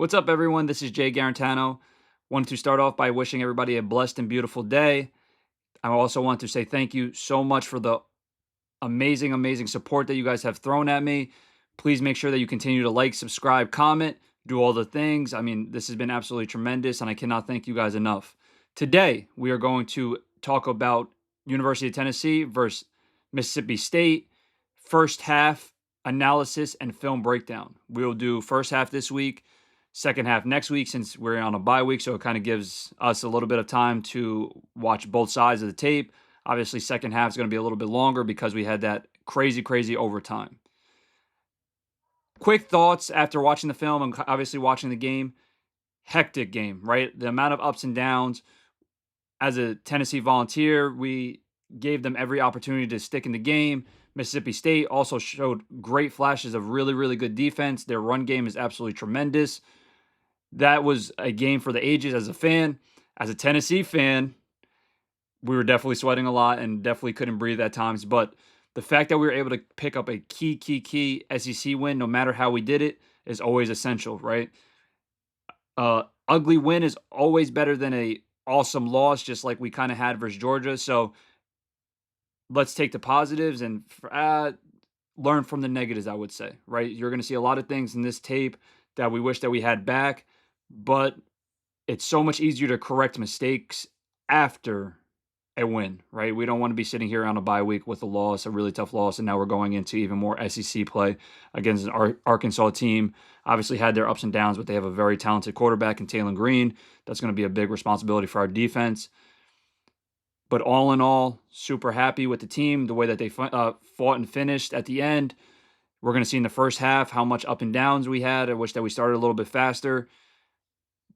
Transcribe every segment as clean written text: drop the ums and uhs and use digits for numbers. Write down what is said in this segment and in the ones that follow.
What's up, everyone? This is Jay Garantano. Wanted to start off by wishing everybody a blessed and beautiful day. I also want to say thank you so much for the amazing, amazing support that you guys have thrown at me. Please make sure that you continue to like, subscribe, comment, do all the things. I mean, this has been absolutely tremendous, and I cannot thank you guys enough. Today, we are going to talk about University of Tennessee versus Mississippi State, first half analysis and film breakdown. We'll do first half this week, second half next week, since we're on a bye week, so it kind of gives us a little bit of time to watch both sides of the tape. Obviously, second half is going to be a little bit longer because we had that crazy, crazy overtime. Quick thoughts after watching the film and obviously watching the game. Hectic game, right? The amount of ups and downs. As a Tennessee Volunteer, we gave them every opportunity to stick in the game. Mississippi State also showed great flashes of really, really good defense. Their run game is absolutely tremendous. That was a game for the ages as a fan. As a Tennessee fan, we were definitely sweating a lot and definitely couldn't breathe at times. But the fact that we were able to pick up a key SEC win, no matter how we did it, is always essential, right? Ugly win is always better than a awesome loss, just like we kind of had versus Georgia. So let's take the positives and learn from the negatives, I would say, right? You're going to see a lot of things in this tape that we wish that we had back, but it's so much easier to correct mistakes after a win, right? We don't want to be sitting here on a bye week with a loss, a really tough loss, and now we're going into even more SEC play against an Arkansas team. Obviously had their ups and downs, but they have a very talented quarterback in Taylon Green. That's going to be a big responsibility for our defense. But all in all, super happy with the team, the way that they fought and finished at the end. We're going to see in the first half how much up and downs we had. I wish that we started a little bit faster.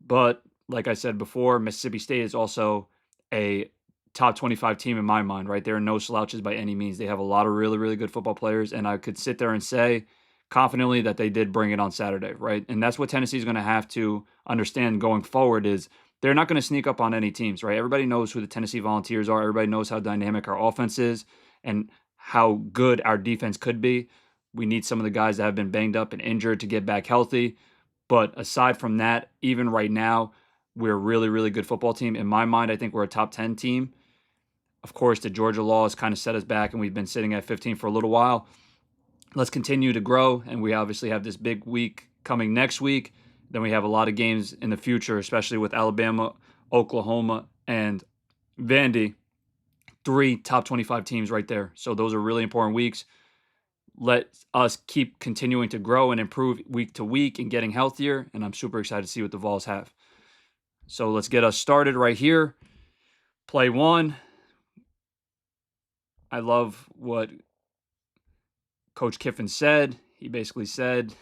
But like I said before, Mississippi State is also a top 25 team in my mind, right? There are no slouches by any means. They have a lot of really, really good football players, and I could sit there and say confidently that they did bring it on Saturday, right? And that's what Tennessee is going to have to understand going forward is they're not going to sneak up on any teams, right? Everybody knows who the Tennessee Volunteers are. Everybody knows how dynamic our offense is and how good our defense could be. We need some of the guys that have been banged up and injured to get back healthy. But aside from that, even right now, we're a really, really good football team. In my mind, I think we're a top 10 team. Of course, the Georgia law has kind of set us back, and we've been sitting at 15 for a little while. Let's continue to grow, and we obviously have this big week coming next week. Then we have a lot of games in the future, especially with Alabama, Oklahoma, and Vandy. 3 top 25 teams right there. So those are really important weeks. Let us keep continuing to grow and improve week to week and getting healthier, and I'm super excited to see what the Vols have. So let's get us started right here. Play one. I love what Coach Kiffin said. He basically said,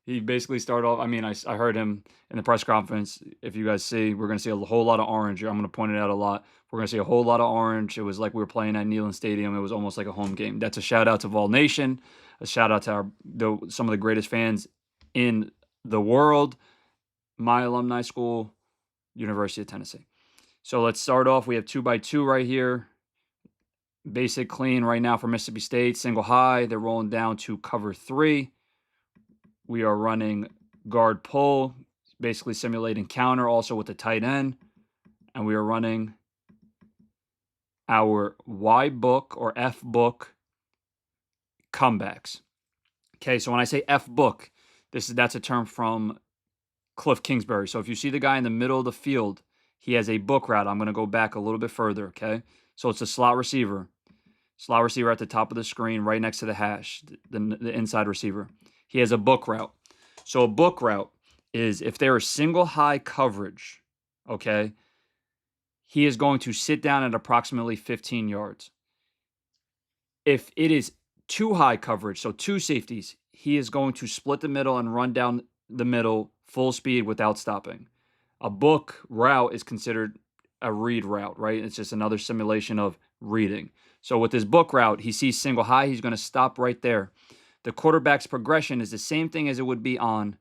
he basically started off. I mean, I heard him in the press conference. If you guys see, we're going to see a whole lot of orange. I'm going to point it out a lot. We're going to see a whole lot of orange. It was like we were playing at Neyland Stadium. It was almost like a home game. That's a shout out to Vol Nation, a shout out to some of the greatest fans in the world. My alumni school, University of Tennessee. So let's start off. We have 2x2 right here. Basic clean right now for Mississippi State. Single high. They're rolling down to cover 3. We are running guard pull, basically simulating counter also with the tight end. And we are running our Y book or F book comebacks. Okay, so when I say F book, that's a term from Cliff Kingsbury. So if you see the guy in the middle of the field, he has a book route. I'm going to go back a little bit further, okay? So it's a slot receiver. Slot receiver at the top of the screen right next to the hash, the inside receiver. He has a book route. So a book route is if there is single high coverage, okay, he is going to sit down at approximately 15 yards. If it is too high coverage, so 2 safeties, he is going to split the middle and run down the middle full speed without stopping. A book route is considered a read route, right? It's just another simulation of reading. So with his book route, he sees single high, he's going to stop right there. The quarterback's progression is the same thing as it would be on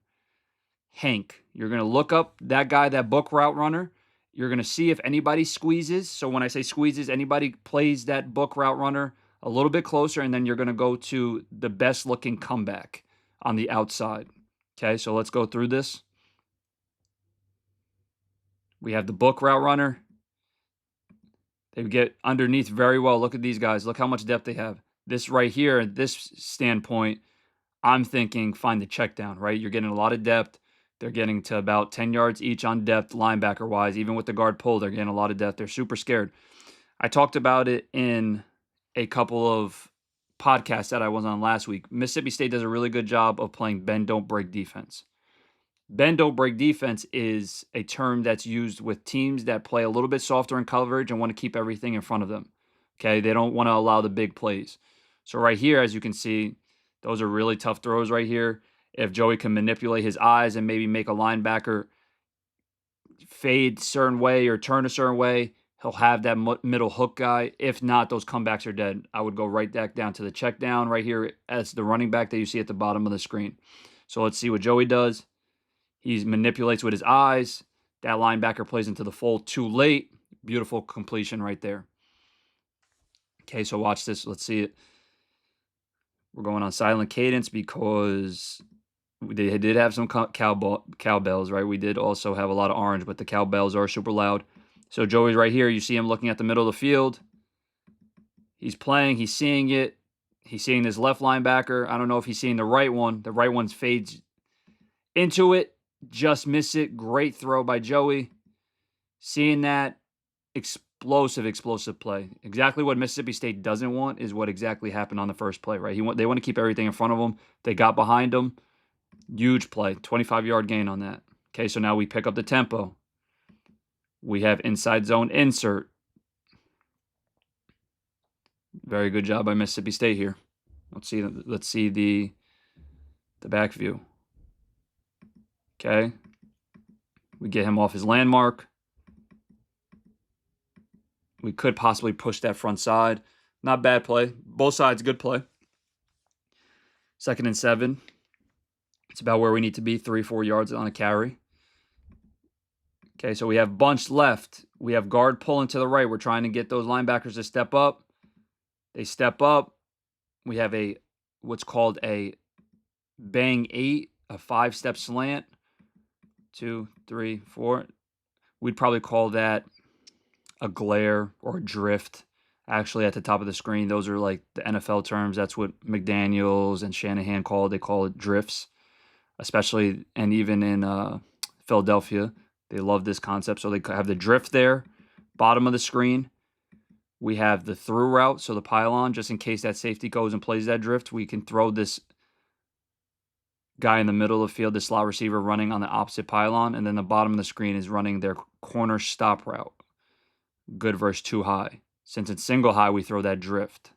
Hank. You're going to look up that guy, that book route runner. You're going to see if anybody squeezes. So when I say squeezes, anybody plays that book route runner a little bit closer, and then you're going to go to the best looking comeback on the outside. Okay, so let's go through this. We have the book route runner. They get underneath very well. Look at these guys. Look how much depth they have. This right here, at this standpoint, I'm thinking find the check down, right? You're getting a lot of depth. They're getting to about 10 yards each on depth, linebacker wise. Even with the guard pull, they're getting a lot of depth. They're super scared. I talked about it in a couple of podcasts that I was on last week. Mississippi State does a really good job of playing bend, don't break defense. Bend, don't break defense is a term that's used with teams that play a little bit softer in coverage and want to keep everything in front of them. Okay, they don't want to allow the big plays. So right here, as you can see, those are really tough throws right here. If Joey can manipulate his eyes and maybe make a linebacker fade a certain way or turn a certain way, he'll have that middle hook guy. If not, those comebacks are dead. I would go right back down to the check down right here as the running back that you see at the bottom of the screen. So let's see what Joey does. He manipulates with his eyes. That linebacker plays into the fold too late. Beautiful completion right there. Okay, so watch this. Let's see it. We're going on silent cadence because they did have some cowbells, right? We did also have a lot of orange, but the cowbells are super loud. So Joey's right here. You see him looking at the middle of the field. He's playing. He's seeing it. He's seeing his left linebacker. I don't know if he's seeing the right one. The right one fades into it. Just miss it. Great throw by Joey. Seeing that, explosive play. Exactly what Mississippi State doesn't want is what exactly happened on the first play, right? They want to keep everything in front of them. They got behind them. Huge play. 25-yard gain on that. Okay, so now we pick up the tempo. We have inside zone insert. Very good job by Mississippi State here. Let's see the back view. Okay. We get him off his landmark. We could possibly push that front side. Not bad play. Both sides, good play. 2nd and 7. It's about where we need to be, 3-4 yards on a carry. Okay, so we have bunch left. We have guard pulling to the right. We're trying to get those linebackers to step up. They step up. We have what's called a bang 8, a 5-step slant. 2, 3, 4. We'd probably call that a glare or a drift. Actually, at the top of the screen, those are like the NFL terms. That's what McDaniels and Shanahan call it. They call it drifts, especially, and even in Philadelphia, they love this concept. So they have the drift there, bottom of the screen. We have the through route, so the pylon, just in case that safety goes and plays that drift, we can throw this guy in the middle of the field, the slot receiver running on the opposite pylon, and then the bottom of the screen is running their corner stop route. Good versus too high. Since it's single high, we throw that drift.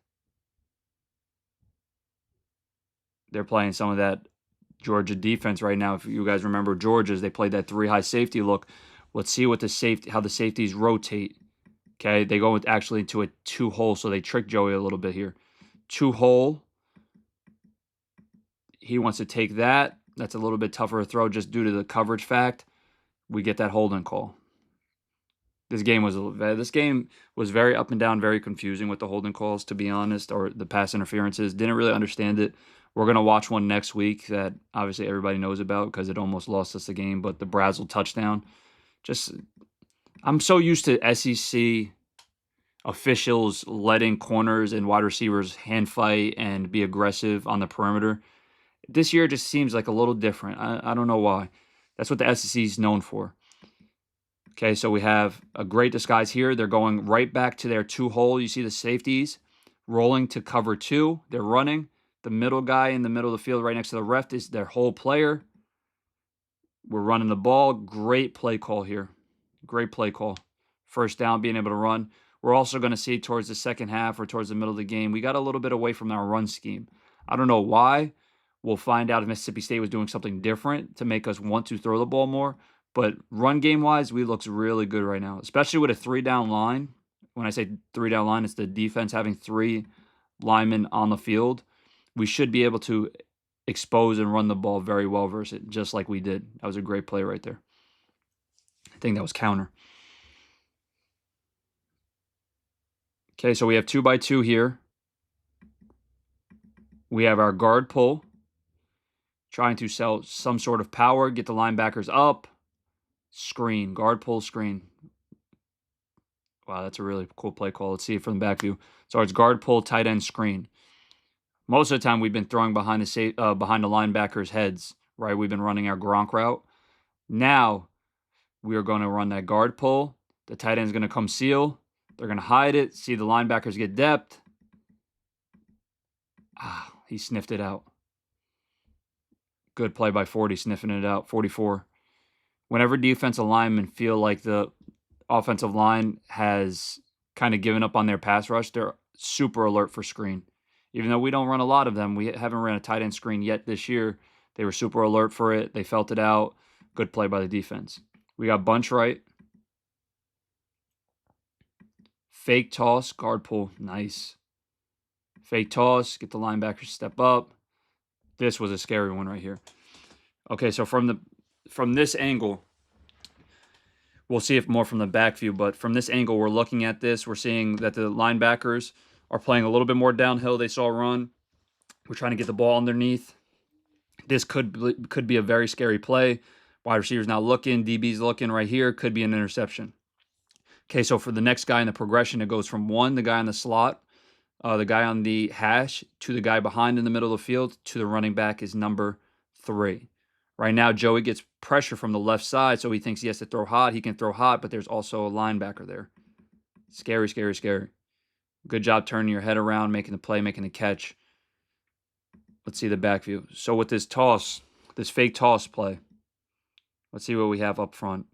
They're playing some of that Georgia defense right now. If you guys remember Georgia's, they played that 3 high safety look. Let's see what how the safeties rotate. Okay, they go actually into a 2 hole, so they trick Joey a little bit here. 2 hole. He wants to take that. That's a little bit tougher to throw just due to the coverage fact. We get that holding call. This game was very up and down, very confusing with the holding calls, to be honest, or the pass interferences. Didn't really understand it. We're going to watch one next week that obviously everybody knows about because it almost lost us the game, but the Brazel touchdown. I'm so used to SEC officials letting corners and wide receivers hand fight and be aggressive on the perimeter. This year just seems like a little different. I don't know why. That's what the SEC is known for. Okay, so we have a great disguise here. They're going right back to their 2 hole. You see the safeties rolling to cover 2. They're running. The middle guy in the middle of the field right next to the ref is their whole player. We're running the ball. Great play call here. Great play call. First down, being able to run. We're also going to see towards the second half or towards the middle of the game, we got a little bit away from our run scheme. I don't know why. We'll find out if Mississippi State was doing something different to make us want to throw the ball more. But run game-wise, we looks really good right now, especially with a 3-down line. When I say 3-down line, it's the defense having 3 linemen on the field. We should be able to expose and run the ball very well versus it, just like we did. That was a great play right there. I think that was counter. Okay, so we have 2x2 here. We have our guard pull. trying to sell some sort of power, get the linebackers up, screen, guard pull screen. Wow, that's a really cool play call. Let's see it from the back view. So it's guard pull, tight end screen. Most of the time, we've been throwing behind behind the linebackers' heads, right? We've been running our Gronk route. Now we are going to run that guard pull. The tight end's going to come seal. They're going to hide it. See the linebackers get depth. Ah, he sniffed it out. Good play by 40, sniffing it out. 44. Whenever defensive linemen feel like the offensive line has kind of given up on their pass rush, they're super alert for screen. Even though we don't run a lot of them, we haven't ran a tight end screen yet this year. They were super alert for it. They felt it out. Good play by the defense. We got bunch right. Fake toss, guard pull. Nice. Fake toss, get the linebacker to step up. This was a scary one right here. Okay, so from this angle, we'll see it more from the back view, but from this angle, we're looking at this. We're seeing that the linebackers are playing a little bit more downhill. They saw a run. We're trying to get the ball underneath. This could be a very scary play. Wide receiver's not looking. DB's looking right here. Could be an interception. Okay, so for the next guy in the progression, it goes from 1, the guy on the slot, the guy on the hash, to the guy behind in the middle of the field, to the running back is number 3. Right now, Joey gets pressure from the left side, so he thinks he has to throw hot. He can throw hot, but there's also a linebacker there. Scary, scary, scary. Good job turning your head around, making the play, making the catch. Let's see the back view. So with this toss, this fake toss play, let's see what we have up front.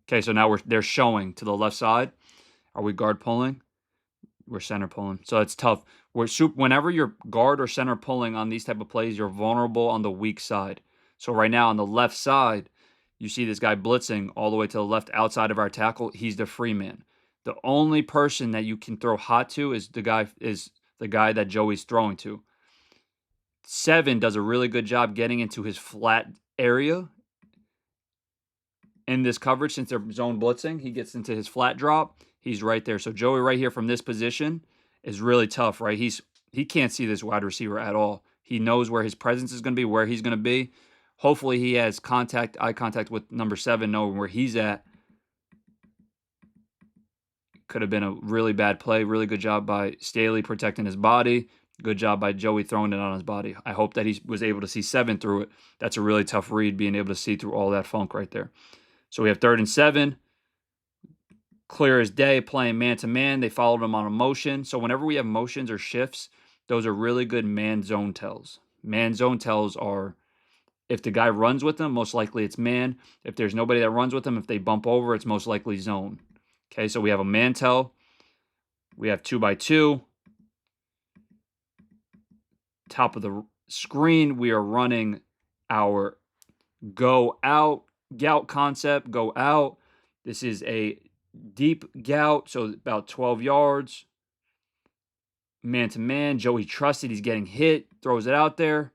Okay, so now they're showing to the left side. Are we guard pulling? We're center pulling. So it's tough. Whenever you're guard or center pulling on these type of plays, you're vulnerable on the weak side. So right now on the left side, you see this guy blitzing all the way to the left outside of our tackle. He's the free man. The only person that you can throw hot to is the guy that Joey's throwing to. 7 does a really good job getting into his flat area in this coverage. Since they're zone blitzing, he gets into his flat drop. He's right there. So Joey right here from this position is really tough, right? He can't see this wide receiver at all. He knows where his presence is going to be, where he's going to be. Hopefully he has eye contact with number 7, knowing where he's at. Could have been a really bad play. Really good job by Staley protecting his body. Good job by Joey throwing it on his body. I hope that he was able to see 7 through it. That's a really tough read, being able to see through all that funk right there. So we have 3rd and 7. Clear as day, playing man-to-man. They followed him on a motion. So whenever we have motions or shifts, those are really good man-zone tells. Man-zone tells are, if the guy runs with them, most likely it's man. If there's nobody that runs with them, if they bump over, it's most likely zone. Okay, so we have a man tell. We have 2x2. Top of the screen, we are running our go out gout concept, go out. This is a deep gout, so about 12 yards. Man to man, Joey trusted, he's getting hit, throws it out there.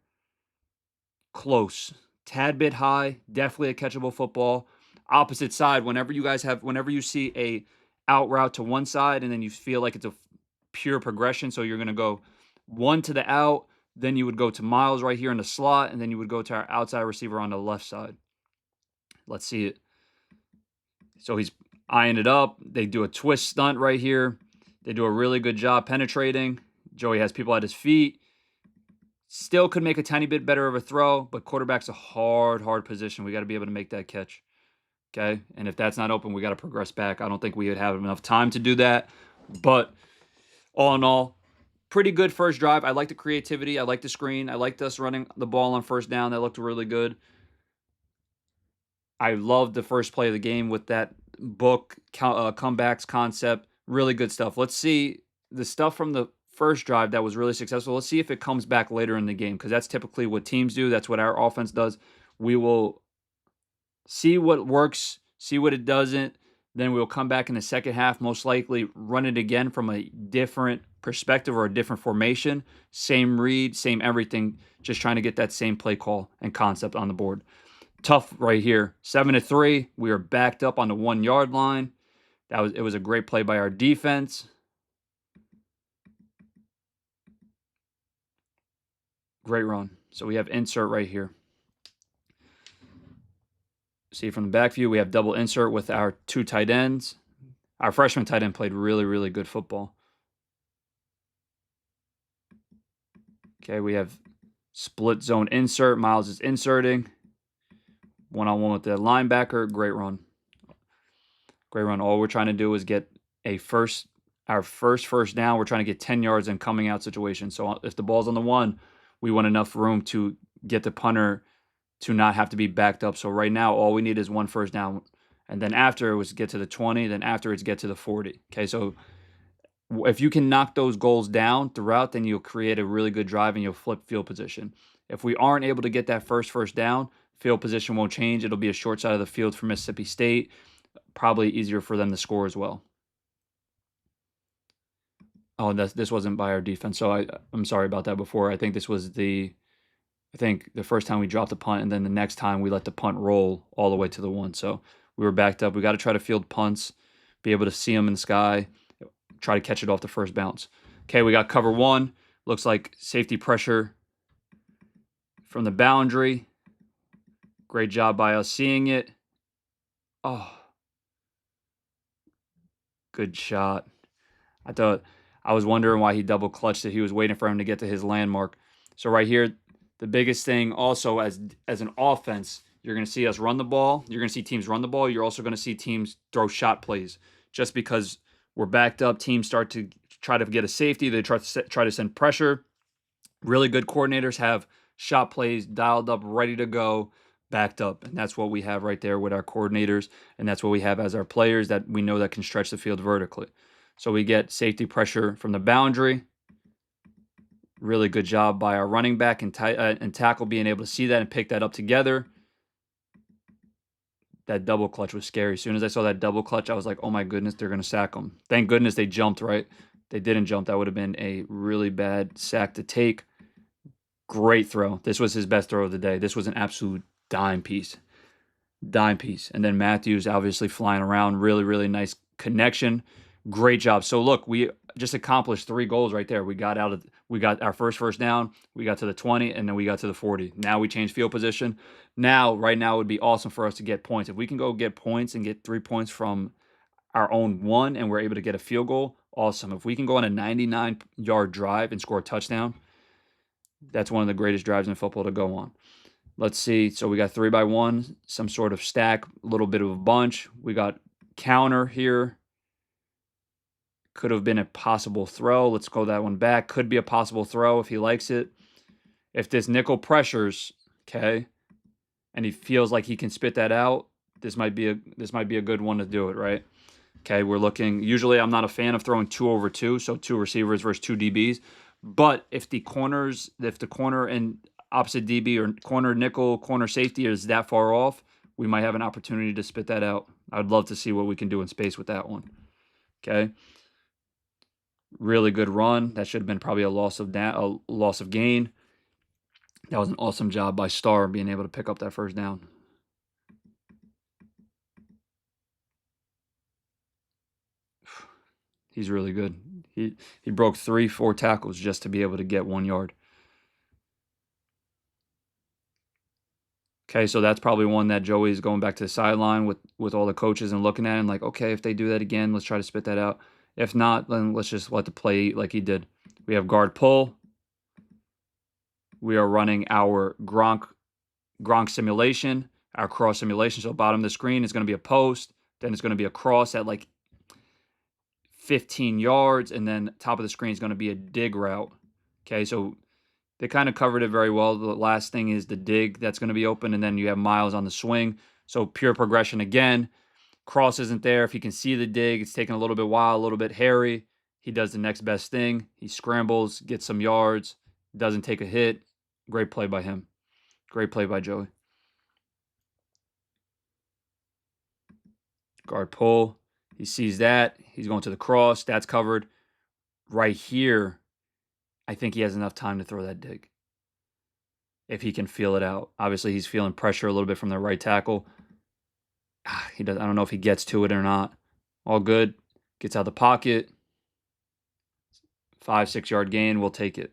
Close, tad bit high, definitely a catchable football. Opposite side, whenever you see a out route to one side and then you feel like it's a pure progression, so you're going to go 1 to the out, then you would go to Miles right here in the slot, and then you would go to our outside receiver on the left side. Let's see it. So he's eyeing it up. They do a twist stunt right here. They do a really good job penetrating. Joey has people at his feet. Still could make a tiny bit better of a throw, but quarterback's a hard position. We got to be able to make that catch. Okay? And if that's not open, we got to progress back. I don't think we would have enough time to do that. But all in all, pretty good first drive. I like the creativity. I like the screen. I liked us running the ball on first down. That looked really good. I loved the first play of the game with that book, comebacks concept. Really good stuff. Let's see the stuff from the first drive that was really successful. Let's see if it comes back later in the game, because that's typically what teams do. That's what our offense does. We will see what works, see what it doesn't. Then we'll come back in the second half, most likely run it again from a different perspective or a different formation. Same read, same everything, just trying to get that same play call and concept on the board. Tough right here. 7-3. We are backed up on the 1 yard line. It was a great play by our defense. Great run. So we have insert right here. See from the back view, we have double insert with our 2 tight ends. Our freshman tight end played really, really good football. Okay, we have split zone insert. Miles is inserting. One-on-one with the linebacker. Great run. Great run. All we're trying to do is get our first down. We're trying to get 10 yards in coming out situation. So if the ball's on the 1, we want enough room to get the punter to not have to be backed up. So right now, all we need is 1 first down. And then after it was get to the 20, then after it's get to the 40. Okay, so if you can knock those goals down throughout, then you'll create a really good drive and you'll flip field position. If we aren't able to get that first down, field position won't change. It'll be a short side of the field for Mississippi State. Probably easier for them to score as well. Oh, this wasn't by our defense, so I'm sorry about that before. I think the first time we dropped the punt, and then the next time we let the punt roll all the way to the 1. So we were backed up. We got to try to field punts, be able to see them in the sky, try to catch it off the first bounce. Okay, we got cover 1. Looks like safety pressure from the boundary. Great job by us seeing it. Oh, good shot. I was wondering why he double clutched it. He was waiting for him to get to his landmark. So right here, the biggest thing also as an offense, you're going to see us run the ball. You're going to see teams run the ball. You're also going to see teams throw shot plays. Just because we're backed up, teams start to try to get a safety. They try to send pressure. Really good coordinators have shot plays dialed up, ready to go, backed up. And that's what we have right there with our coordinators. And that's what we have as our players that we know that can stretch the field vertically. So we get safety pressure from the boundary. Really good job by our running back and tackle being able to see that and pick that up together. That double clutch was scary. As soon as I saw that double clutch, I was like, oh my goodness, they're going to sack them. Thank goodness they jumped, right? They didn't jump. That would have been a really bad sack to take. Great throw. This was his best throw of the day. This was an absolute dime piece. Dime piece. And then Matthews obviously flying around. Really, really nice connection. Great job. So look, we just accomplished 3 goals right there. We got our first down, we got to the 20, and then we got to the 40. Now we change field position. Right now it would be awesome for us to get points. If we can go get points and get 3 points from our own 1 and we're able to get a field goal, awesome. If we can go on a 99-yard drive and score a touchdown, that's one of the greatest drives in football to go on. Let's see. So we got 3-by-1, some sort of stack, a little bit of a bunch. We got counter here. Could have been a possible throw. Let's go that one back. Could be a possible throw if he likes it. If this nickel pressures, okay, and he feels like he can spit that out, this might be a good one to do it, right? Okay, we're looking. Usually I'm not a fan of throwing 2 over 2, so 2 receivers versus 2 DBs. But if the corner and opposite DB or corner nickel, corner safety is that far off, we might have an opportunity to spit that out. I'd love to see what we can do in space with that one. Okay. Really good run. That should have been probably a loss of gain. That was an awesome job by Starr being able to pick up that first down. He's really good. He broke 3-4 tackles just to be able to get 1 yard. Okay, so that's probably one that Joey's going back to the sideline with all the coaches and looking at it and like, okay, if they do that again, let's try to spit that out. If not, then let's just let the play eat like he did. We have guard pull. We are running our Gronk simulation, our cross simulation. So bottom of the screen is going to be a post. Then it's going to be a cross at like 15 yards. And then top of the screen is going to be a dig route. Okay, so they kind of covered it very well. The last thing is the dig that's going to be open. And then you have Miles on the swing. So pure progression again. Cross isn't there. If he can see the dig, it's taking a little bit while, a little bit hairy. He does the next best thing. He scrambles, gets some yards, doesn't take a hit. Great play by him. Great play by Joey. Guard pull. He sees that. He's going to the cross. That's covered. Right here, I think he has enough time to throw that dig. If he can feel it out. Obviously, he's feeling pressure a little bit from the right tackle. I don't know if he gets to it or not. All good. Gets out the pocket. 5-6 yard gain. We'll take it.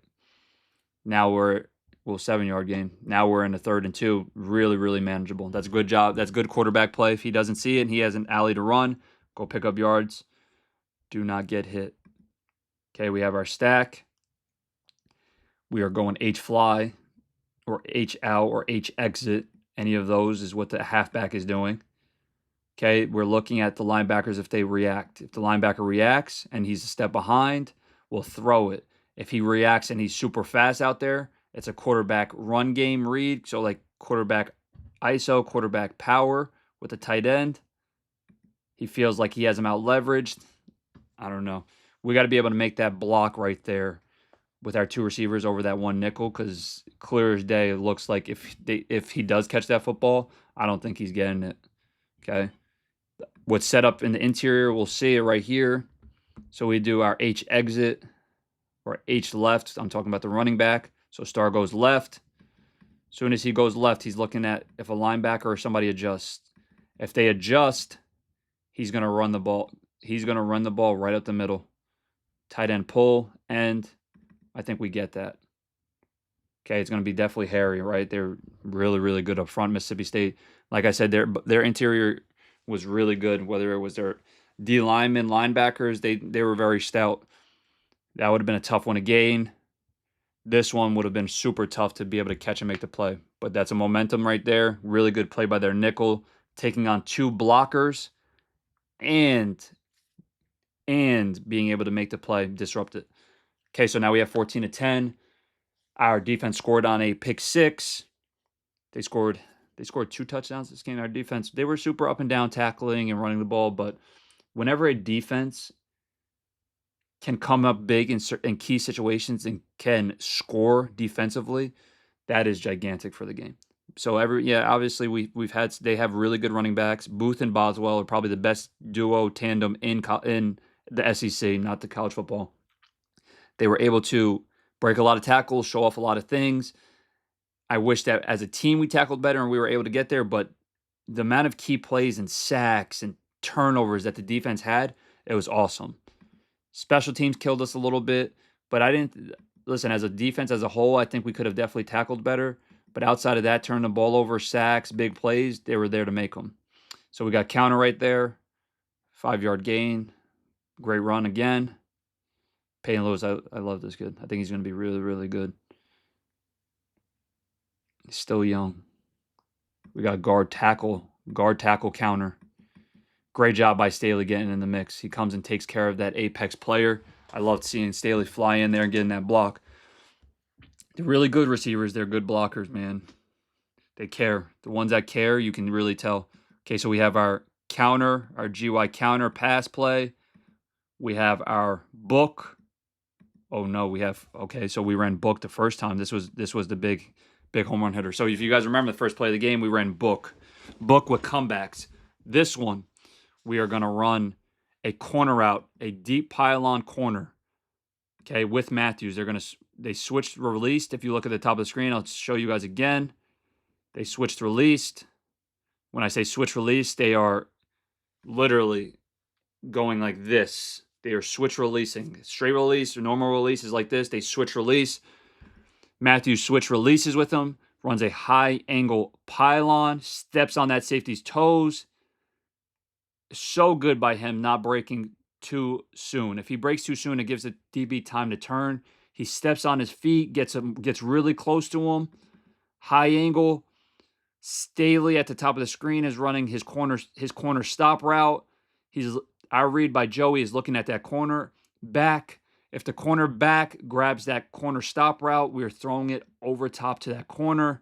Now we're well, 7-yard gain. Now we're in a 3rd and 2. Really, really manageable. That's a good job. That's good quarterback play. If he doesn't see it and he has an alley to run, go pick up yards. Do not get hit. Okay, we have our stack. We are going H fly or H out or H exit. Any of those is what the halfback is doing. Okay, we're looking at the linebackers if they react. If the linebacker reacts and he's a step behind, we'll throw it. If he reacts and he's super fast out there, it's a quarterback run game read. So like quarterback ISO, quarterback power with a tight end. He feels like he has him out leveraged. I don't know. We got to be able to make that block right there with our 2 receivers over that 1 nickel, because clear as day, it looks like if he does catch that football, I don't think he's getting it. Okay. What's set up in the interior, we'll see it right here. So we do our H exit or H left. I'm talking about the running back. So star goes left. As soon as he goes left, he's looking at if a linebacker or somebody adjusts. If they adjust, he's going to run the ball. He's going to run the ball right up the middle. Tight end pull, and I think we get that. Okay, it's going to be definitely hairy, right? They're really, really good up front. Mississippi State, like I said, their interior was really good. Whether it was their D linemen, linebackers, they were very stout. That would have been a tough one to gain. This one would have been super tough to be able to catch and make the play. But that's a momentum right there. Really good play by their nickel, taking on 2 blockers and being able to make the play, disrupt it. Okay, so now we have 14-10. Our defense scored on a pick 6. They scored 2 touchdowns this game. Our defense, they were super up and down tackling and running the ball, but whenever a defense can come up big in key situations and can score defensively, that is gigantic for the game. So obviously they have really good running backs. Booth and Boswell are probably the best duo tandem in the SEC, not the college football. They were able to break a lot of tackles, show off a lot of things. I wish that as a team we tackled better and we were able to get there, but the amount of key plays and sacks and turnovers that the defense had, it was awesome. Special teams killed us a little bit, but listen, as a defense as a whole, I think we could have definitely tackled better. But outside of that, turning the ball over, sacks, big plays, they were there to make them. So we got counter right there, 5-yard gain, great run again. Peyton Lewis, I love this kid. I think he's going to be really, really good. He's still young. We got guard tackle counter. Great job by Staley getting in the mix. He comes and takes care of that apex player. I loved seeing Staley fly in there and getting that block. They're really good receivers. They're good blockers, man. They care. The ones that care, you can really tell. Okay, so we have our counter, our GY counter pass play. We have our book. Oh no, so we ran book the first time. This was the big home run hitter. So if you guys remember the first play of the game, we ran book with comebacks. This one, we are going to run a corner out, a deep pylon corner. Okay, with Matthews. They switched released. If you look at the top of the screen, I'll show you guys again. They switched released. When I say switch released, they are literally going like this. They are switch releasing. Straight release or normal release is like this. They switch release. Matthews switch releases with them. Runs a high angle pylon. Steps on that safety's toes. So good by him not breaking too soon. If he breaks too soon, it gives the DB time to turn. He steps on his feet, gets really close to him. High angle. Staley at the top of the screen is running his corner stop route. Our read by Joey is looking at that corner back. If the corner back grabs that corner stop route, we're throwing it over top to that corner.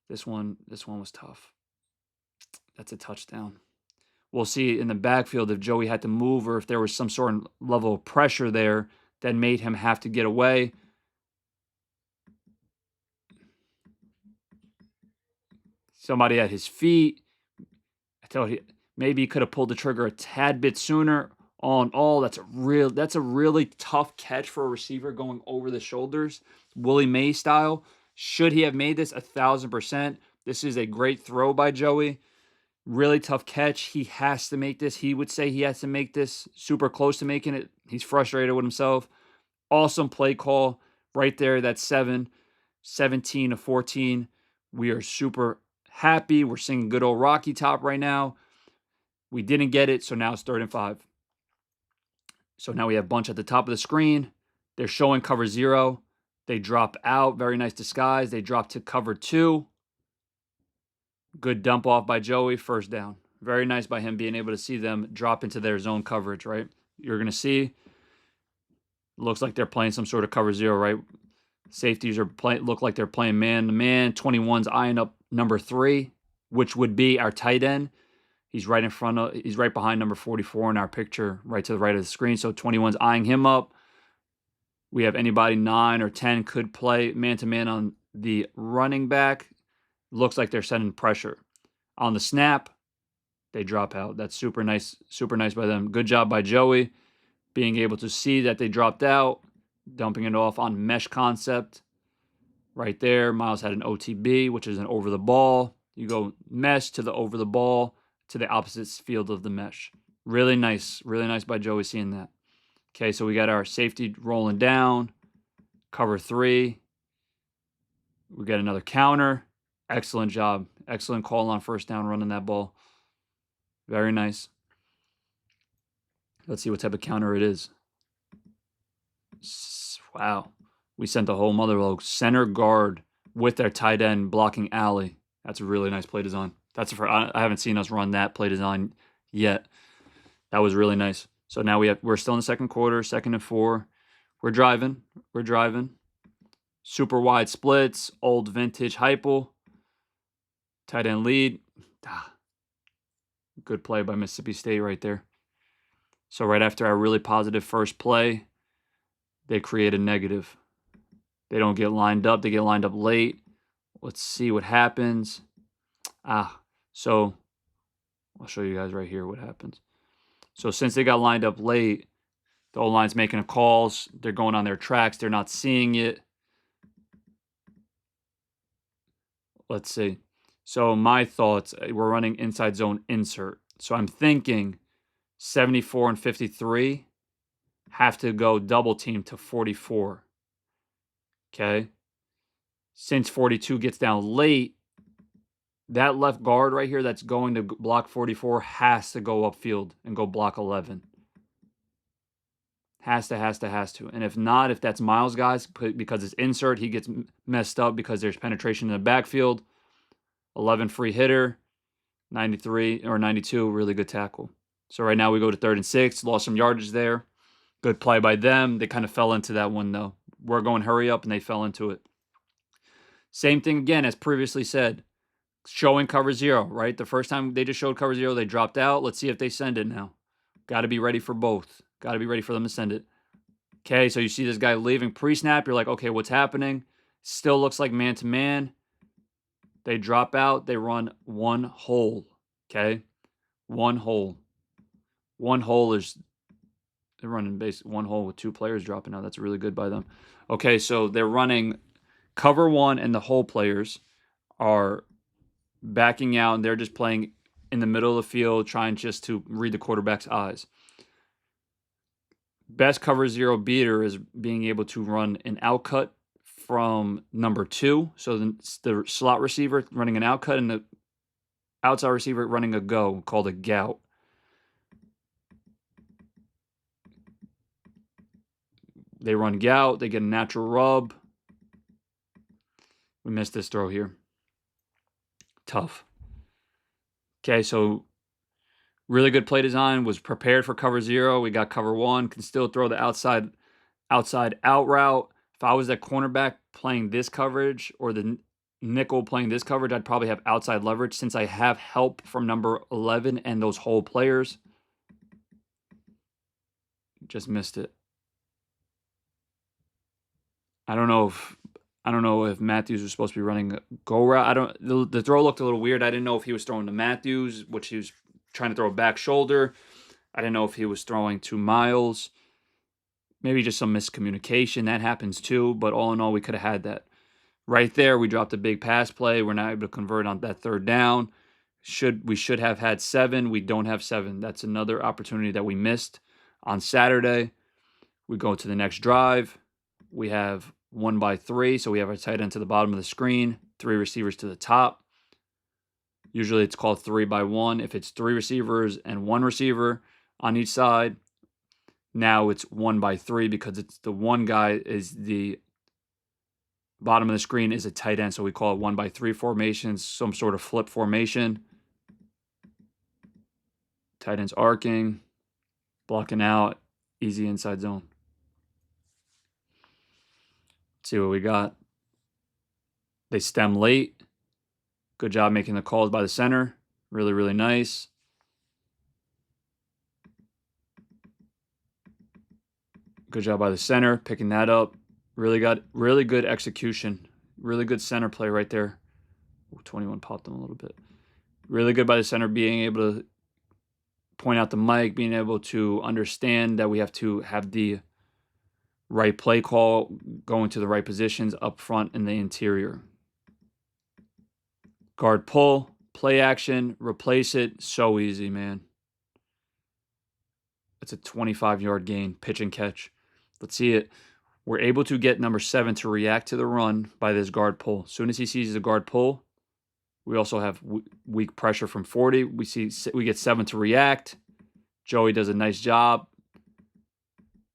This one was tough. That's a touchdown. We'll see in the backfield if Joey had to move or if there was some sort of level of pressure there that made him have to get away. Somebody at his feet. I thought maybe he could have pulled the trigger a tad bit sooner. All in all, that's a really tough catch for a receiver going over the shoulders, Willie May style. Should he have made this? 1,000%. This is a great throw by Joey. Really tough catch. He has to make this. He would say he has to make this. Super close to making it. He's frustrated with himself. Awesome play call right there. That's 7. 17-14. We are super happy. We're singing good old Rocky Top right now. We didn't get it, so now it's 3rd and 5. So now we have bunch at the top of the screen. They're showing cover 0. They drop out. Very nice disguise. They drop to cover 2. Good dump off by Joey. 1st down. Very nice by him being able to see them drop into their zone coverage, right? You're going to see, looks like they're playing some sort of cover 0, right? Safeties are look like they're playing man-to-man. 21's eyeing up number 3, which would be our tight end. He's right behind number 44 in our picture, right to the right of the screen. So 21's eyeing him up. We have anybody 9 or 10 could play man-to-man on the running back. Looks like they're sending pressure. On the snap, they drop out. That's super nice by them. Good job by Joey being able to see that they dropped out, dumping it off on mesh concept. Right there, Miles had an OTB, which is an over the ball. You go mesh to the over the ball to the opposite field of the mesh. Really nice by Joey seeing that. Okay, so we got our safety rolling down, cover 3. We got another counter. Excellent job. Excellent call on 1st down running that ball. Very nice. Let's see what type of counter it is. Wow. We sent the whole mother load. Center guard with their tight end blocking alley. That's a really nice play design. I haven't seen us run that play design yet. That was really nice. So now we're still in the 2nd quarter, 2nd and 4. We're driving. Super wide splits, old vintage Heupel. Tight end lead. Good play by Mississippi State right there. So right after our really positive first play, they create a negative. They don't get lined up. They get lined up late. Let's see what happens. So I'll show you guys right here what happens. So since they got lined up late, the O-line's making calls. They're going on their tracks. They're not seeing it. Let's see. So my thoughts, we're running inside zone insert. So I'm thinking 74 and 53 have to go double team to 44. Okay. Since 42 gets down late, that left guard right here that's going to block 44 has to go upfield and go block 11. Has to. And if not, if that's Miles' guys, because it's insert, he gets messed up because there's penetration in the backfield. 11 free hitter, 93 or 92, really good tackle. So right now we go to 3rd and 6, lost some yardage there. Good play by them. They kind of fell into that one though. We're going hurry up and they fell into it. Same thing again as previously said. Showing cover 0, right? The first time they just showed cover 0, they dropped out. Let's see if they send it now. Got to be ready for both. Got to be ready for them to send it. Okay, so you see this guy leaving pre-snap. You're like, okay, what's happening? Still looks like man-to-man. They drop out. They run one hole. Okay, one hole. One hole is they're running basically one hole with 2 players dropping out. That's really good by them. Okay, so they're running cover 1, and the hole players are backing out, and they're just playing in the middle of the field, trying just to read the quarterback's eyes. Best cover 0 beater is being able to run an outcut from number 2. So the slot receiver running an outcut and the outside receiver running a go, called a gout. They run gout. They get a natural rub. We missed this throw here. Tough. Okay, so really good play design. Was prepared for cover 0. We got cover 1. Can still throw the outside out route. If I was that cornerback playing this coverage or the nickel playing this coverage, I'd probably have outside leverage since I have help from number 11 and those whole players. Just missed it. I don't know if Matthews was supposed to be running a go route. The throw looked a little weird. I didn't know if he was throwing to Matthews, which he was trying to throw a back shoulder. I didn't know if he was throwing to Miles. Maybe just some miscommunication. That happens too, but all in all, we could have had that. Right there, we dropped a big pass play. We're not able to convert on that 3rd down. We should have had 7. We don't have 7. That's another opportunity that we missed on Saturday. We go to the next drive. We have 1x3. So we have our tight end to the bottom of the screen, 3 receivers to the top. Usually it's called 3x1 if it's 3 receivers and 1 receiver on each side. Now it's 1x3 because it's the one guy is the bottom of the screen is a tight end. So we call it 1x3 formations, some sort of flip formation. Tight end's arcing, blocking out, easy inside zone. Let's see what we got. They stem late. Good job making the calls by the center. Really, really nice. Good job by the center, picking that up. Really good execution. Really good center play right there. Ooh, 21 popped him a little bit. Really good by the center, being able to point out the mic, being able to understand that we have to have the right play call, going to the right positions up front in the interior. Guard pull, play action, replace it. So easy, man. It's a 25-yard gain, pitch and catch. Let's see it. We're able to get number 7 to react to the run by this guard pull. As soon as he sees the guard pull, we also have weak pressure from 40. We get 7 to react. Joey does a nice job.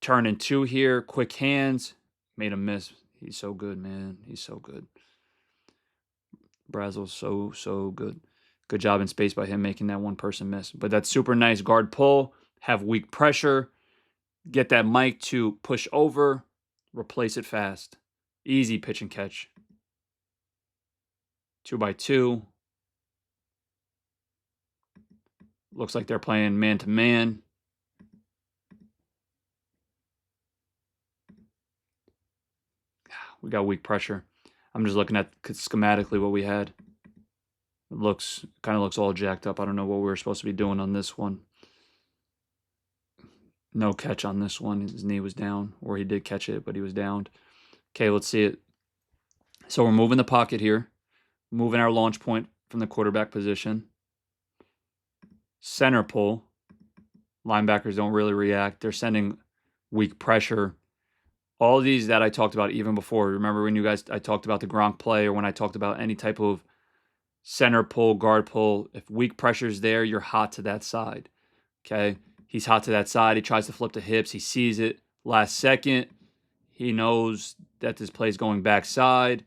Turn and 2 here. Quick hands. Made him miss. He's so good, man. He's so good. Brazel's so good. Good job in space by him making that one person miss. But that's super nice. Guard pull. Have weak pressure. Get that mic to push over. Replace it fast. Easy pitch and catch. 2x2. Looks like they're playing man-to-man. We got weak pressure. I'm just looking at schematically what we had. It kind of looks all jacked up. I don't know what we were supposed to be doing on this one. No catch on this one. His knee was down, or he did catch it, but he was downed. Okay, let's see it. So we're moving the pocket here. Moving our launch point from the quarterback position. Center pull. Linebackers don't really react. They're sending weak pressure. All of these that I talked about even before. Remember when I talked about the Gronk play, or when I talked about any type of center pull, guard pull. If weak pressure is there, you're hot to that side. Okay? He's hot to that side. He tries to flip the hips. He sees it. Last second, he knows that this play is going backside.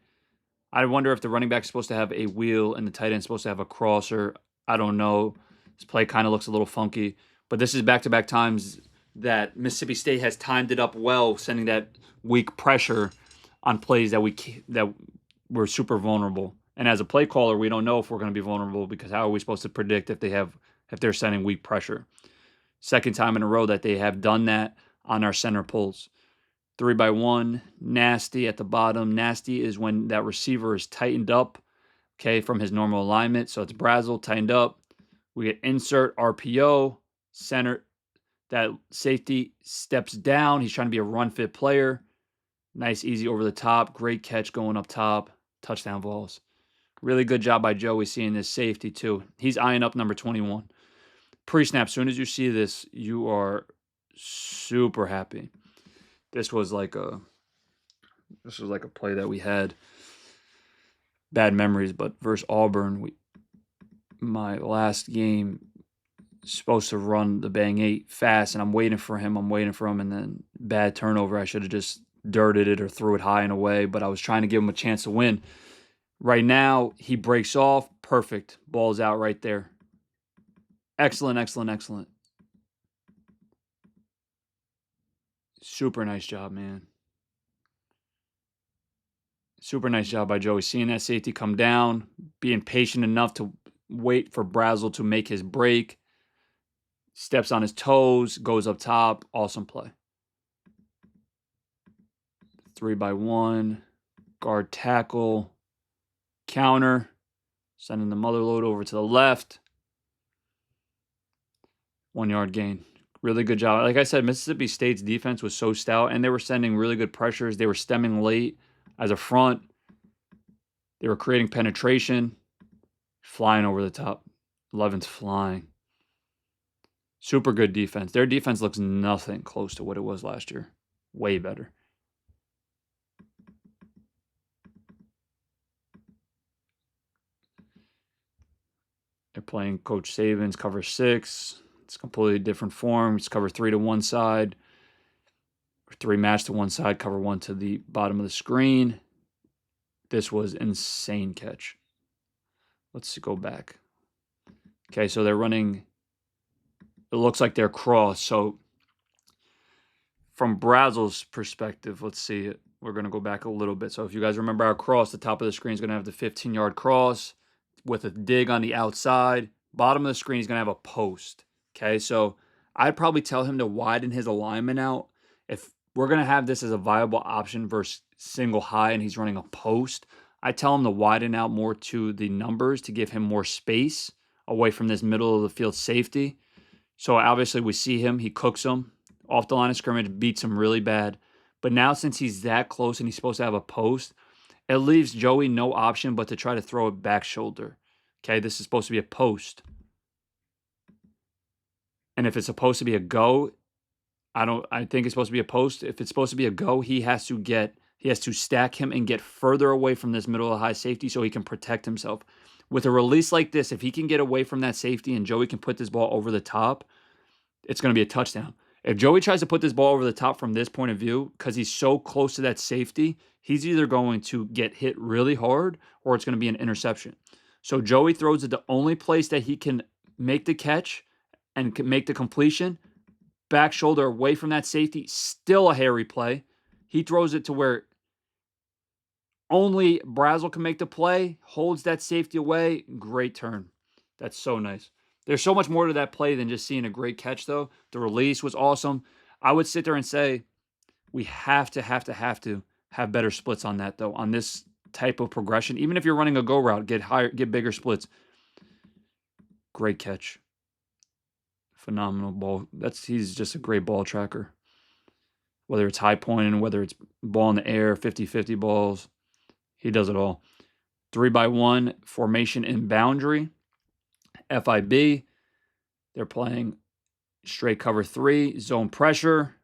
I wonder if the running back is supposed to have a wheel and the tight end is supposed to have a crosser. I don't know. This play kind of looks a little funky. But this is back-to-back times that Mississippi State has timed it up well, sending that weak pressure on plays that we're super vulnerable. And as a play caller, we don't know if we're going to be vulnerable, because how are we supposed to predict if they're sending weak pressure? Second time in a row that they have done that on our center pulls. 3x1, nasty at the bottom. Nasty is when that receiver is tightened up, okay, from his normal alignment. So it's Brazel tightened up. We get insert RPO, center. That safety steps down. He's trying to be a run-fit player. Nice, easy over the top. Great catch going up top. Touchdown balls. Really good job by Joey seeing this safety too. He's eyeing up number 21. Pre-snap, as soon as you see this, you are super happy. This was like a play that we had bad memories, but versus Auburn, my last game, supposed to run the Bang 8 fast, and I'm waiting for him, and then bad turnover. I should have just dirted it or threw it high and away, but I was trying to give him a chance to win. Right now, he breaks off. Perfect. Ball's out right there. Excellent, excellent, excellent. Super nice job, man. Super nice job by Joey. Seeing that safety come down, being patient enough to wait for Brazel to make his break. Steps on his toes, goes up top. Awesome play. 3x1. Guard tackle. Counter. Sending the mother load over to the left. 1 yard gain. Really good job. Like I said, Mississippi State's defense was so stout, and they were sending really good pressures. They were stemming late as a front. They were creating penetration. Flying over the top. 11's flying. Super good defense. Their defense looks nothing close to what it was last year. Way better. They're playing Coach Saban's cover 6. It's completely different form. It's cover 3 to one side, or 3 match to one side, cover 1 to the bottom of the screen. This was insane catch. Let's go back. Okay, so they're running, it looks like they're cross. So from Brazel's perspective, let's see it. We're going to go back a little bit. So if you guys remember our cross, the top of the screen is going to have the 15-yard cross with a dig on the outside. Bottom of the screen is going to have a post. Okay, so I'd probably tell him to widen his alignment out. If we're going to have this as a viable option versus single high and he's running a post, I tell him to widen out more to the numbers to give him more space away from this middle of the field safety. So obviously we see him, he cooks him off the line of scrimmage, beats him really bad. But now since he's that close and he's supposed to have a post, it leaves Joey no option but to try to throw it back shoulder. Okay, this is supposed to be a post. And if it's supposed to be a go, I think it's supposed to be a post. If it's supposed to be a go, he has to stack him and get further away from this middle of high safety so he can protect himself. With a release like this, if he can get away from that safety and Joey can put this ball over the top, it's going to be a touchdown. If Joey tries to put this ball over the top from this point of view, because he's so close to that safety, he's either going to get hit really hard or it's going to be an interception. So Joey throws it the only place that he can make the catch and can make the completion, back shoulder away from that safety, still a hairy play. He throws it to where only Brazel can make the play, holds that safety away. Great turn. That's so nice. There's so much more to that play than just seeing a great catch, though. The release was awesome. I would sit there and say we have to have better splits on that, though, on this type of progression. Even if you're running a go route, get bigger splits. Great catch. Phenomenal ball. He's just a great ball tracker. Whether it's high pointing, whether it's ball in the air, 50-50 balls, he does it all. 3-by-1 formation in boundary. FIB, they're playing straight cover 3, zone pressure.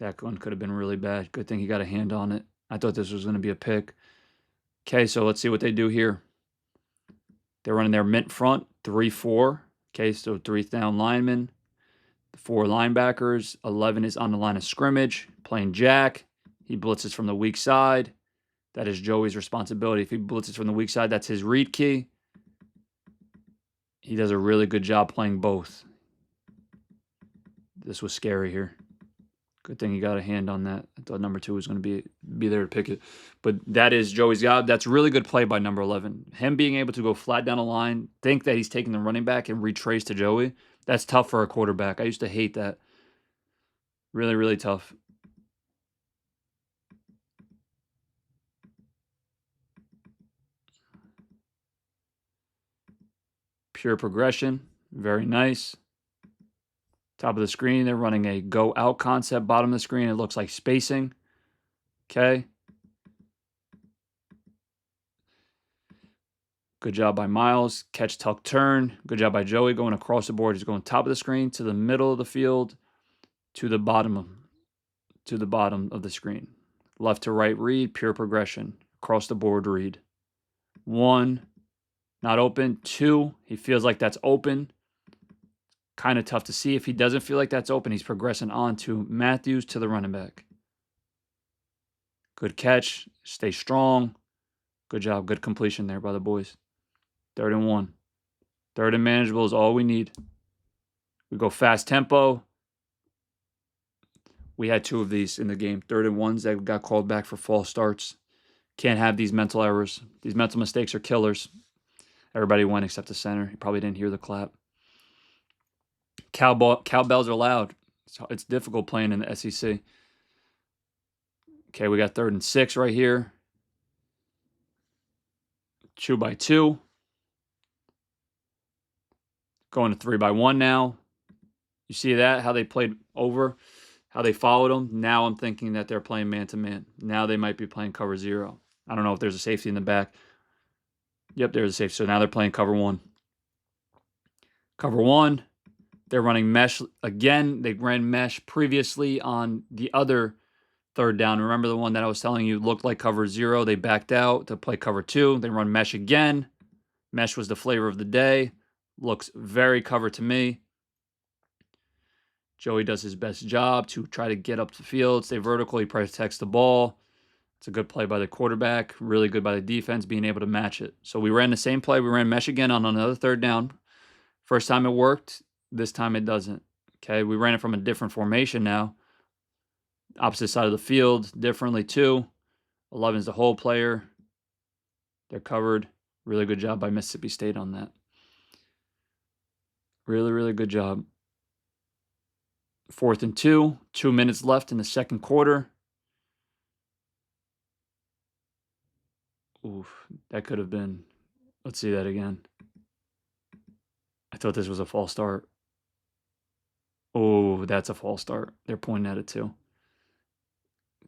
That one could have been really bad. Good thing he got a hand on it. I thought this was going to be a pick. Okay, so let's see what they do here. They're running their mint front, 3-4. Okay, so 3 down linemen, 4 linebackers. 11 is on the line of scrimmage, playing jack. He blitzes from the weak side. That is Joey's responsibility. If he blitzes from the weak side, that's his read key. He does a really good job playing both. This was scary here. Good thing he got a hand on that. I thought number 2 was going to be there to pick it. But that is Joey's job. That's really good play by number 11. Him being able to go flat down the line, think that he's taking the running back and retrace to Joey, that's tough for a quarterback. I used to hate that. Really, really tough. Pure progression. Very nice. Top of the screen, they're running a go out concept. Bottom of the screen, it looks like spacing. Okay. Good job by Miles. Catch, tuck, turn. Good job by Joey going across the board. He's going top of the screen to the middle of the field to the bottom of the screen. Left to right read, pure progression. Across the board read. 1, not open. 2, he feels like that's open. Kind of tough to see. If he doesn't feel like that's open, he's progressing on to Matthews to the running back. Good catch. Stay strong. Good job. Good completion there by the boys. 3rd and 1. 3rd and manageable is all we need. We go fast tempo. We had 2 of these in the game. 3rd and 1s that got called back for false starts. Can't have these mental errors. These mental mistakes are killers. Everybody went except the center. He probably didn't hear the clap. Cowbells are loud. It's difficult playing in the SEC. Okay, we got 3rd and 6 right here. 2-by-2. Going to 3-by-1 now. You see that? How they played over? How they followed them? Now I'm thinking that they're playing man-to-man. Now they might be playing cover 0. I don't know if there's a safety in the back. Yep, there's a safety. So now they're playing cover 1. Cover 1. They're running mesh again. They ran mesh previously on the other 3rd down. Remember the one that I was telling you looked like cover 0? They backed out to play cover 2. They run mesh again. Mesh was the flavor of the day. Looks very covered to me. Joey does his best job to try to get up the field, stay vertical. He protects the ball. It's a good play by the quarterback. Really good by the defense, being able to match it. So we ran the same play. We ran mesh again on another third down. First time it worked. This time it doesn't. Okay, we ran it from a different formation now. Opposite side of the field, differently too. 11's the hole player. They're covered. Really good job by Mississippi State on that. Really, really good job. 4th and 2. 2 minutes left in the second quarter. Oof, that could have been. Let's see that again. I thought this was a false start. Oh, that's a false start. They're pointing at it too.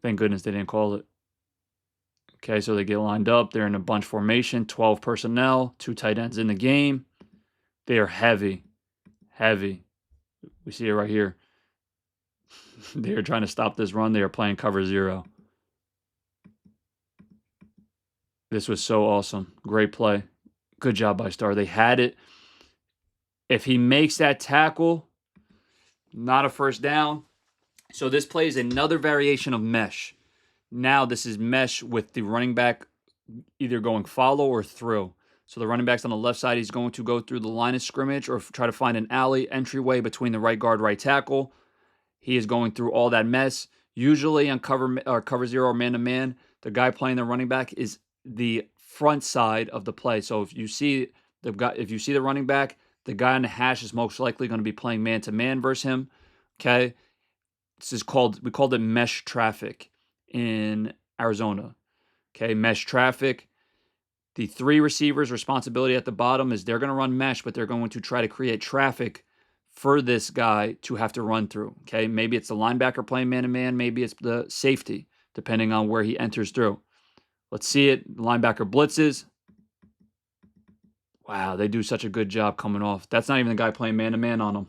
Thank goodness they didn't call it. Okay, so they get lined up. They're in a bunch formation, 12 personnel, 2 tight ends in the game. They are heavy. Heavy. We see it right here. They are trying to stop this run. They are playing cover 0. This was so awesome. Great play. Good job by Star. They had it. If he makes that tackle, not a first down. So this play is another variation of mesh. Now this is mesh with the running back either going follow or through. So the running back's on the left side. He's going to go through the line of scrimmage or try to find an alley entryway between the right guard, right tackle. He is going through all that mess. Usually on cover 0 or man-to-man, the guy playing the running back is the front side of the play. So if you see the running back, the guy on the hash is most likely going to be playing man-to-man versus him. Okay? We called it mesh traffic in Arizona. Okay, mesh traffic. The 3 receivers' responsibility at the bottom is they're going to run mesh, but they're going to try to create traffic for this guy to have to run through. Okay, maybe it's the linebacker playing man-to-man. Maybe it's the safety, depending on where he enters through. Let's see it. The linebacker blitzes. Wow, they do such a good job coming off. That's not even the guy playing man-to-man on him.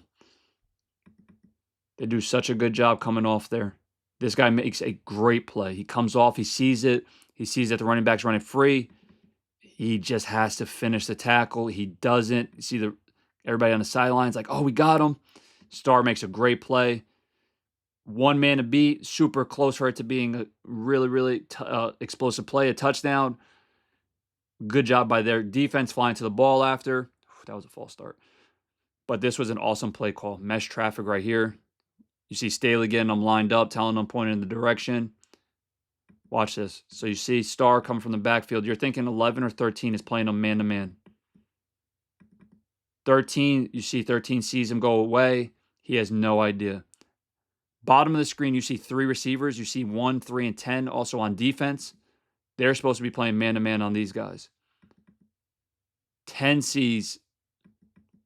They do such a good job coming off there. This guy makes a great play. He comes off. He sees it. He sees that the running back's running free. He just has to finish the tackle. He doesn't. You see everybody on the sidelines like, oh, we got him. Star makes a great play. 1 man to beat. Super close for it to being a really, really explosive play. A touchdown. Good job by their defense flying to the ball after. That was a false start. But this was an awesome play call. Mesh traffic right here. You see Staley getting them lined up, telling them pointing in the direction. Watch this. So you see Star coming from the backfield. You're thinking 11 or 13 is playing them man-to-man. 13, you see 13 sees him go away. He has no idea. Bottom of the screen, you see 3 receivers. You see 1, 3, and 10 also on defense. They're supposed to be playing man-to-man on these guys. 10 sees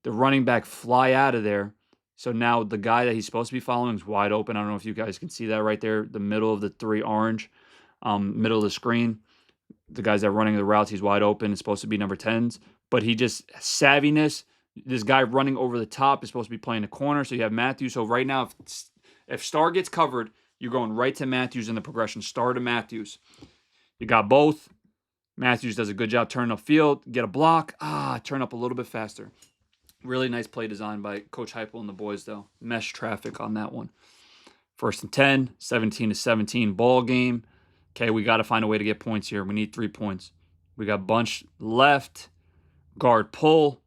the running back fly out of there. So now the guy that he's supposed to be following is wide open. I don't know if you guys can see that right there, the middle of the 3 orange, middle of the screen. The guys that are running the routes, he's wide open. It's supposed to be number 10s. But he just, savviness, this guy running over the top is supposed to be playing the corner. So you have Matthews. So right now, if Star gets covered, you're going right to Matthews in the progression. Star to Matthews. You got both. Matthews does a good job turning upfield. Get a block. Turn up a little bit faster. Really nice play design by Coach Heupel and the boys, though. Mesh traffic on that one. 1st and 10, 17-17 ball game. Okay, we got to find a way to get points here. We need 3 points. We got bunch left. Guard pull.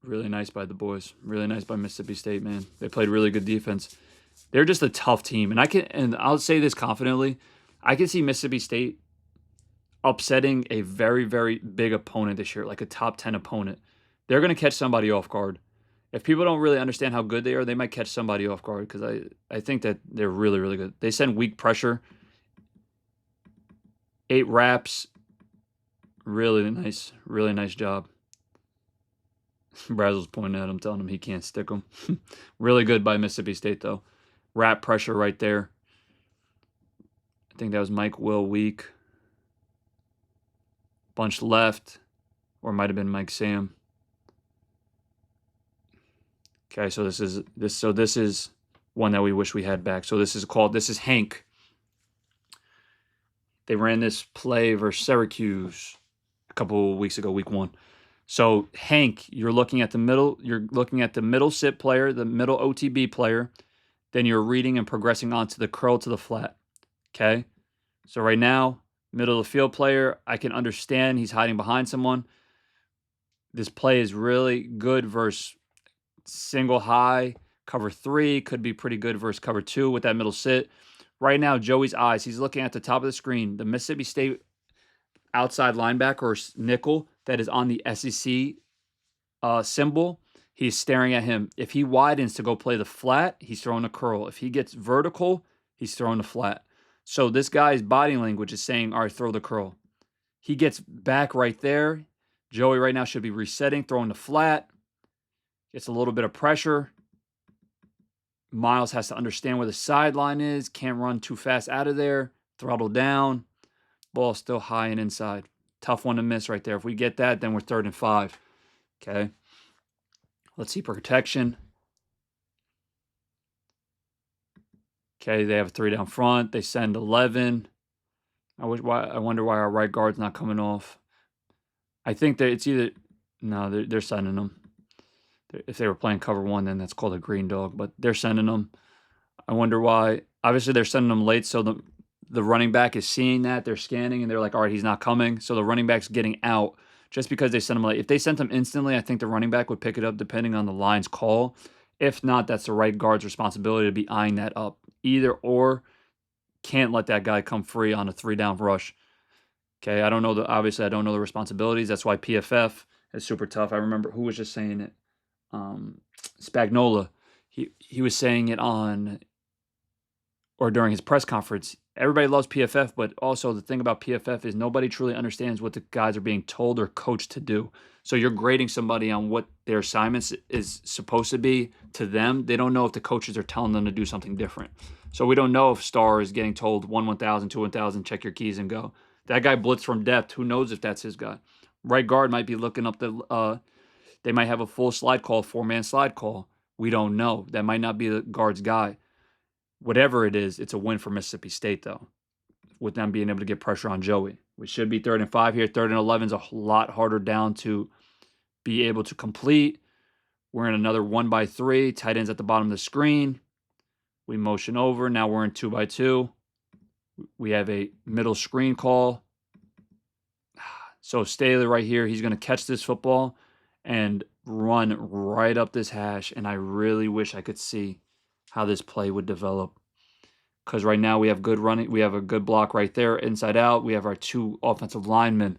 Really nice by the boys. Really nice by Mississippi State, man. They played really good defense. They're just a tough team. And I'll say this confidently. I can see Mississippi State upsetting a very, very big opponent this year, like a top 10 opponent. They're going to catch somebody off guard. If people don't really understand how good they are, they might catch somebody off guard because I think that they're really, really good. They send weak pressure. 8 wraps. Really nice job. Brazel's pointing at him, telling him he can't stick him. Really good by Mississippi State, though. Wrap pressure right there. I think that was Mike Will Week. Bunch left, or it might have been Mike Sam. Okay, so this is one that we wish we had back. So this is Hank. They ran this play versus Syracuse a couple of weeks ago, week 1. So Hank, you're looking at the middle sit player, the middle OTB player, then you're reading and progressing onto the curl to the flat. Okay? So right now, middle of the field player, I can understand he's hiding behind someone. This play is really good versus single high. Cover 3 could be pretty good versus cover 2 with that middle sit. Right now, Joey's eyes, he's looking at the top of the screen. The Mississippi State outside linebacker or nickel that is on the SEC symbol, he's staring at him. If he widens to go play the flat, he's throwing a curl. If he gets vertical, he's throwing the flat. So this guy's body language is saying, all right, throw the curl. He gets back right there. Joey right now should be resetting, throwing the flat. Gets a little bit of pressure. Miles has to understand where the sideline is. Can't run too fast out of there. Throttle down. Ball still high and inside. Tough one to miss right there. If we get that, then we're 3rd and 5. Okay. Let's see protection. Okay, they have a 3 down front. They send 11. I wonder why our right guard's not coming off. I think that it's either... No, they're sending them. If they were playing cover 1, then that's called a green dog. But they're sending them. I wonder why. Obviously, they're sending them late, so the running back is seeing that. They're scanning, and they're like, all right, he's not coming. So the running back's getting out just because they sent him late. If they sent him instantly, I think the running back would pick it up depending on the line's call. If not, that's the right guard's responsibility to be eyeing that up. Either or, can't let that guy come free on a 3-down rush. Okay, obviously, I don't know the responsibilities. That's why PFF is super tough. I remember who was just saying it. Spagnola. He was saying it on or during his press conference. Everybody loves PFF, but also the thing about PFF is nobody truly understands what the guys are being told or coached to do. So you're grading somebody on what their assignments is supposed to be to them. They don't know if the coaches are telling them to do something different. So we don't know if Star is getting told 1-1000, 2-1000, check your keys and go. That guy blitz from depth. Who knows if that's his guy? Right guard might be looking up they might have a full slide call, 4-man slide call. We don't know. That might not be the guard's guy. Whatever it is, it's a win for Mississippi State, though, with them being able to get pressure on Joey. We should be 3rd and 5 here. 3rd and 11 is a lot harder down to be able to complete. We're in another 1-by-3. Tight ends at the bottom of the screen. We motion over. Now we're in 2-by-2. We have a middle screen call. So Staley right here, he's going to catch this football and run right up this hash. And I really wish I could see how this play would develop. Because right now we have good running. We have a good block right there, inside out. We have our 2 offensive linemen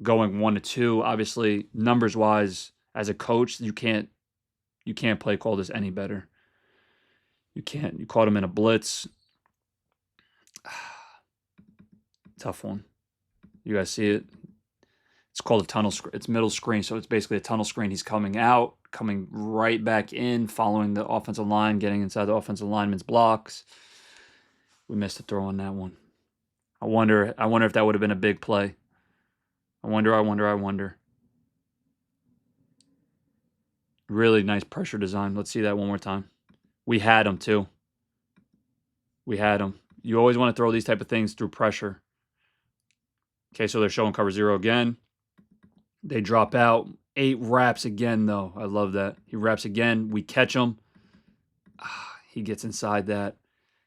going 1-2. Obviously, numbers-wise, as a coach, you can't play call this any better. You can't. You caught him in a blitz. Tough one. You guys see it? It's called a tunnel screen. It's middle screen, so it's basically a tunnel screen. He's coming out, coming right back in, following the offensive line, getting inside the offensive lineman's blocks. We missed a throw on that one. I wonder if that would have been a big play. I wonder. Really nice pressure design. Let's see that one more time. We had him, too. We had him. You always want to throw these type of things through pressure. Okay, so they're showing cover 0 again. They drop out. 8 wraps again, though. I love that. He wraps again. We catch him. He gets inside that.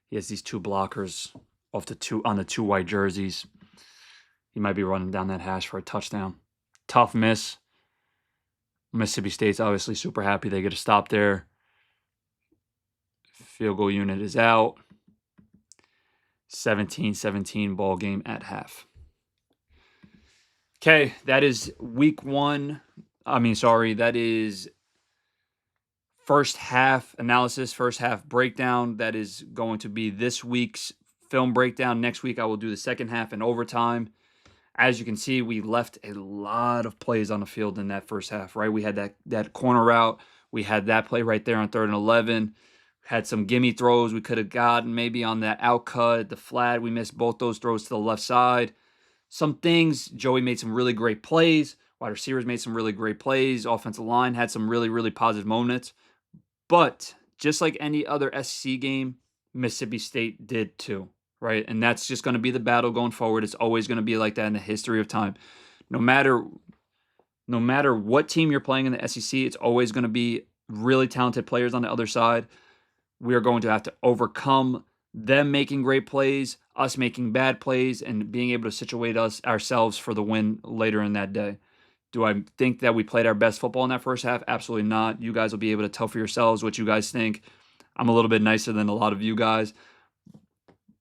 He has these 2 blockers on the 2 white jerseys. He might be running down that hash for a touchdown. Tough miss. Mississippi State's obviously super happy they get a stop there. Field goal unit is out. 17-17 ball game at half. Okay, that is week 1. That is first half analysis, first half breakdown. That is going to be this week's film breakdown. Next week, I will do the second half and overtime. As you can see, we left a lot of plays on the field in that first half, right? We had that corner route. We had that play right there on 3rd and 11. Had some gimme throws we could have gotten maybe on that out cut, the flat. We missed both those throws to the left side. Some things, Joey made some really great plays. Wide receivers made some really great plays. Offensive line had some really, really positive moments. But just like any other SEC game, Mississippi State did too. right? And that's just going to be the battle going forward. It's always going to be like that in the history of time. No matter no matter what team you're playing in the SEC, it's always going to be really talented players on the other side. We are going to have to overcome them making great plays, us making bad plays, and being able to situate us ourselves for the win later in that day. Do I think that we played our best football in that first half? Absolutely not. You guys will be able to tell for yourselves what you guys think. I'm a little bit nicer than a lot of you guys.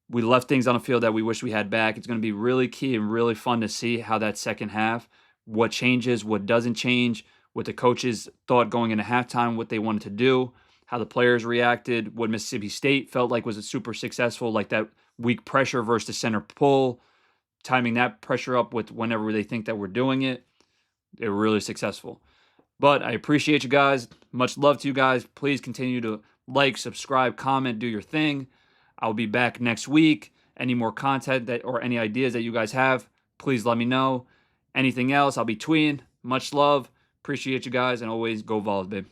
We left things on the field that we wish we had back. It's going to be really key and really fun to see how that second half, what changes, what doesn't change, what the coaches thought going into halftime, what they wanted to do, how the players reacted, what Mississippi State felt like was a super successful, like that weak pressure versus the center pull, timing that pressure up with whenever they think that we're doing it. They were really successful. But I appreciate you guys. Much love to you guys. Please continue to like, subscribe, comment, do your thing. I'll be back next week. Any more content that or any ideas that you guys have, please let me know. Anything else, I'll be tweeting. Much love. Appreciate you guys, and always go Vols, babe.